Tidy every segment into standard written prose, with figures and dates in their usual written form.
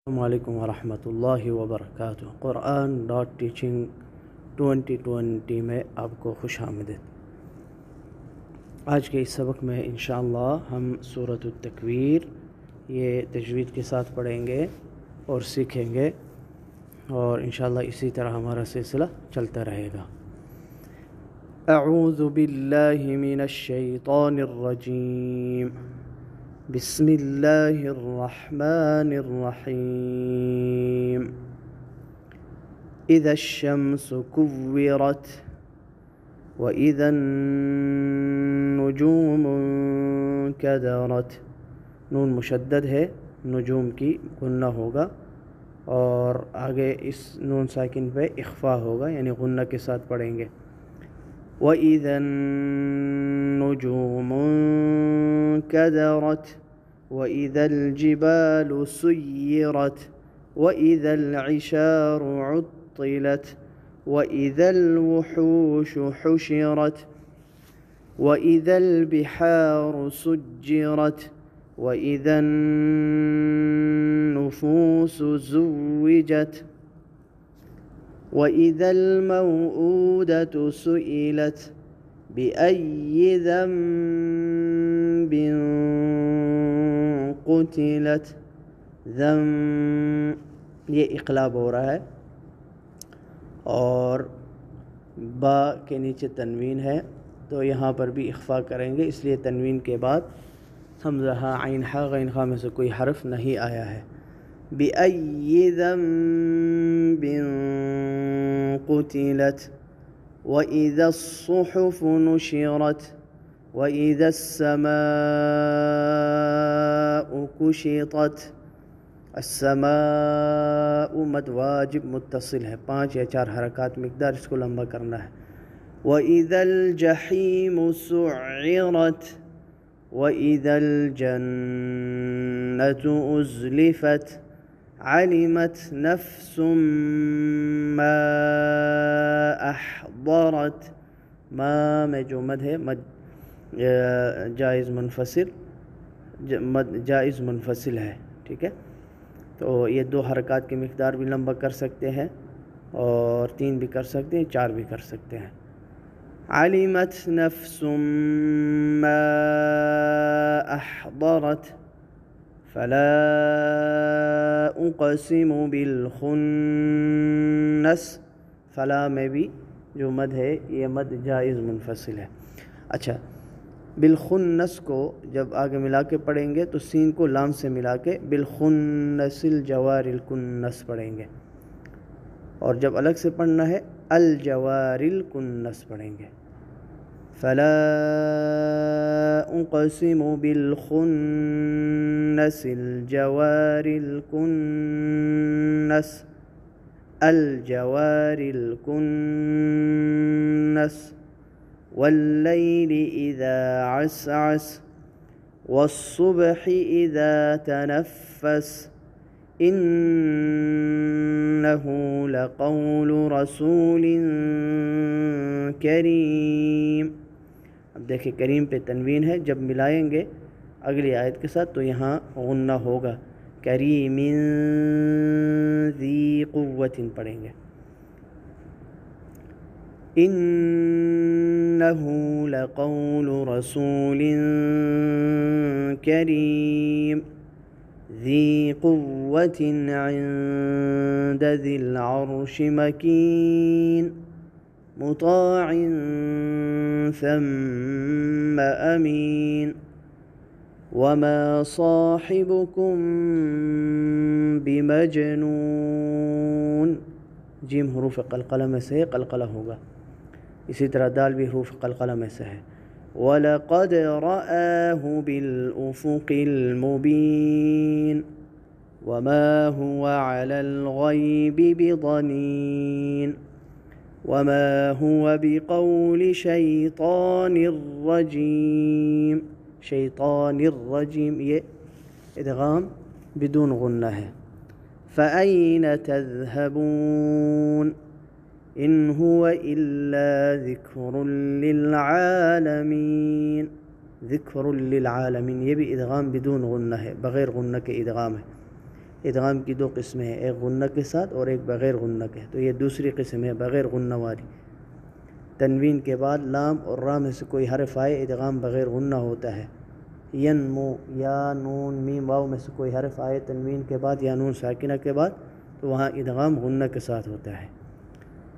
السلام علیکم ورحمۃ اللہ وبرکاتہ۔ قرآن ڈاٹ ٹیچنگ 2020 میں آپ کو خوش آمدید۔ آج کے اس سبق میں انشاءاللہ ہم سورۃ التکویر یہ تجوید کے ساتھ پڑھیں گے اور سیکھیں گے، اور انشاءاللہ اسی طرح ہمارا سلسلہ چلتا رہے گا۔ اعوذ باللہ من الشیطان الرجیم، بسم اللہ الرحمن الرحیم۔ اذا الشمس كورت واذا النجوم انكدرت۔ نون مشدد ہے، نجوم کی غنہ ہوگا، اور آگے اس نون ساکن پہ اخفا ہوگا، یعنی غنہ کے ساتھ پڑھیں گے۔ وَإِذَا النُّجُومُ انكدرت وَإِذَا الْجِبَالُ سُيِّرَتْ وَإِذَا الْعِشَارُ عُطِّلَتْ وَإِذَا الْوُحُوشُ حُشِرَتْ وَإِذَا الْبِحَارُ سُجِّرَتْ وَإِذَا النُّفُوسُ زُوِّجَتْ وَإِذَا الْمَوْءُودَةُ سُئِلَتْ بِأَيِّ ذَنبٍ قُتِلَتْ۔ یہ اقلاب ہو رہا ہے، اور با کے نیچے تنوین ہے، تو یہاں پر بھی اخفا کریں گے، اس لیے تنوین کے بعد حمزہ ہا عین ہا غین خا میں سے کوئی حرف نہیں آیا ہے۔ بِأَيِّ ذَنبٍ قُتِلَتْ وَإِذَا الصُّحُفُ نُشِرَتْ وَإِذَا السَّمَاءُ كُشِطَتْ۔ السماء مد واجب متصل ہے، 5 یا 4 حرکات مقدار اس کو لمبا کرنا ہے۔ وَإِذَا الْجَحِيمُ سُعِّرَتْ وَإِذَا الْجَنَّةُ أُزْلِفَتْ عَلِمَتْ نَفْسٌ مَّا أَحْضَرَتْ۔ ما میں جو مد ہے، مد جائز منفصل، مد جائز منفصل ہے، ٹھیک ہے؟ تو یہ 2 حرکات کی مقدار بھی لمبا کر سکتے ہیں، اور 3 بھی کر سکتے ہیں، 4 بھی کر سکتے ہیں۔ علمت نفس ما احضرت فلا اقسم بالخنس۔ فلا میں بھی جو مد ہے یہ مد جائز منفصل ہے۔ اچھا، بالخنس کو جب آگے ملا کے پڑھیں گے تو سین کو لام سے ملا کے بالخنس الجوار الکنس پڑھیں گے، اور جب الگ سے پڑھنا ہے الجوار الکنس پڑھیں گے۔ فلا اقسم بالخنس الجوار الکنس الجوار الکنس واللیل اذا عسعس والصبح اذا تنفس انه لقول رسول کریم۔ اب دیکھیں کریم پہ تنوین ہے، جب ملائیں گے اگلی آیت کے ساتھ تو یہاں غنہ ہوگا، کریم ذی قوت پڑھیں گے۔ انہ لقول رسول کریم ذی قوت عند ذی العرش مکین مطاع ثم امین وما صاحبکم بمجنون۔ جیم حروف قلقلہ میں سے قلقلہ ہوگا، اسی طرح دال بھی حروف قلقلہ میں سے ہے۔ وَلَقَدْ رَآهُ بِالْأُفُقِ الْمُبِينِ وَمَا هُوَ عَلَى الْغَيْبِ بِضَنِينٍ وَمَا هُوَ بِقَوْلِ شَيْطَانٍ رَّجِيمٍ۔ شیطان الرجیم یہ ادغام بدون غنہ ہے۔ فَأَيْنَ تَذْهَبُونَ إِنْ هُوَ إِلَّا ذِكْرٌ لِّلْعَالَمِينَ۔ ذکر للعالمین، یہ بھی ادغام بدون غنہ ہے، بغیر غنہ کے ادغام ہے۔ ادغام کی دو قسمیں ہیں، ایک غنہ کے ساتھ اور ایک بغیر غنہ کے، تو یہ دوسری قسم ہے بغیر غنہ والی۔ تنوین کے بعد لام اور را میں سے کوئی حرف آئے ادغام بغیر غنہ ہوتا ہے۔ ینمو، یا نون میم واو میں سے کوئی حرف آئے تنوین کے بعد یا نون ساکنہ کے بعد تو وہاں ادغام غنہ کے ساتھ ہوتا ہے۔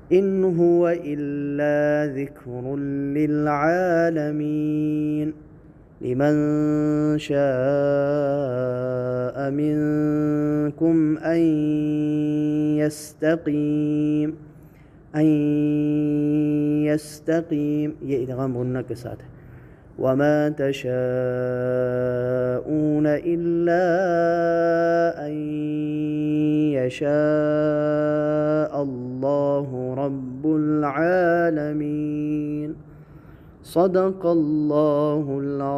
ان هو الا ذکر للعالمین لمن شاء منکم ان یستقیم، ان یستقیم یہ ادغام غنہ کے ساتھ ہے۔ وما تشاءون الا ان يشاء الله رب العالمين۔ صدق الله العظيم۔